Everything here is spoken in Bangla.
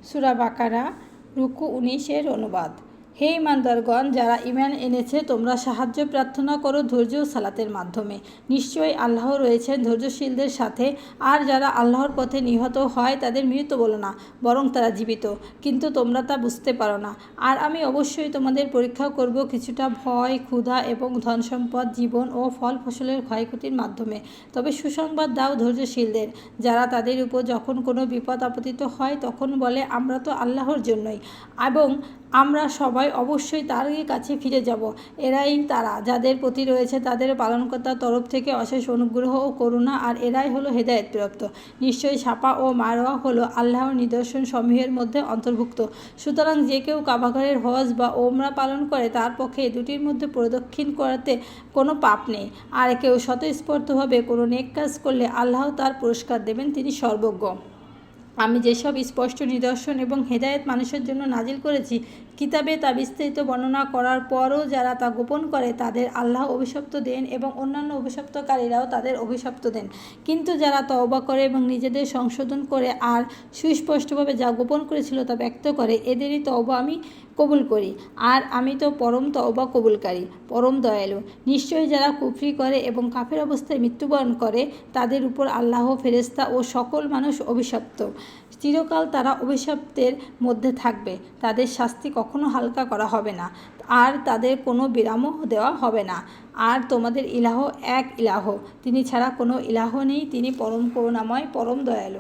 সূরা বাকারা রুকু 19 অনুবাদ। হে ঈমানদারগণ, যারা ঈমান এনেছে, তোমরা সাহায্য প্রার্থনা করো ধৈর্য ও সালাতের মাধ্যমে। নিশ্চয়ই আল্লাহ রয়েছেন ধৈর্যশীলদের সাথে। আর যারা আল্লাহর পথে নিহত হয় তাদের মৃত বলো না, বরং তারা জীবিত, কিন্তু তোমরা তা বুঝতে পারো না। আর আমি অবশ্যই তোমাদের পরীক্ষা করব কিছুটা ভয়, ক্ষুধা এবং ধনসম্পদ, জীবন ও ফল ফসলের ক্ষয়ক্ষতির মাধ্যমে। তবে সুসংবাদ দাও ধৈর্যশীলদের, যারা তাদের উপর যখন কোনো বিপদ আপতিত হয় তখন বলে, আমরা তো আল্লাহর জন্যই এবং আমরা সবাই অবশ্যই তার কাছে ফিরে যাব। এরাই তারা যাদের প্রতি রয়েছে তাদের পালনকর্তার তরফ থেকে অশেষ অনুগ্রহ ও করুণা, আর এরাই হলো হেদায়েতপ্রাপ্ত। নিশ্চয়ই সাফা ও মারওয়া হলো আল্লাহর নিদর্শন সমূহের মধ্যে অন্তর্ভুক্ত। সুতরাং যে কেউ কাবাঘরের হজ বা ওমরা পালন করে তার পক্ষে এই দুটির মধ্যে প্রদক্ষিণ করাতে কোনো পাপ নেই। আর কেউ স্বতঃস্ফূর্তভাবে কোনো নেক কাজ করলে আল্লাহ তার পুরস্কার দেবেন, তিনি সর্বজ্ঞ। আমি যেসব স্পষ্ট নিদর্শন এবং হেদায়েত মানুষের জন্য নাজিল করেছি কিতাবে, তা বিস্তারিত বর্ণনা করার পরও যারা তা গোপন করে তাদের আল্লাহ অভিশপ্ত দেন এবং অন্যান্য অভিশপ্তকারীরাও তাদের অভিশপ্ত দেন। কিন্তু যারা তওবা করে এবং নিজেদের সংশোধন করে আর সুস্পষ্টভাবে যা গোপন করেছিল তা ব্যক্ত করে, এদেরই তওবা আমি কবুল করি। আর আমি তো পরম তওবা কবুলকারী, পরম দয়ালু। নিশ্চয়ই যারা কুফরি করে এবং কাফের অবস্থায় মৃত্যুবরণ করে তাদের উপর আল্লাহ, ফেরেশতা ও সকল মানুষ অভিশপ্ত। চিরকাল তারা অভিশপ্তের মধ্যে থাকবে। তাদের শাস্তি কখনো হালকা করা হবে না, আর তাদের কোনো বিরামও দেওয়া হবে না। আর তোমাদের ইলাহ এক ইলাহ, তিনি ছাড়া কোনো ইলাহ নেই, তিনি পরম করুণাময়, পরম দয়ালু।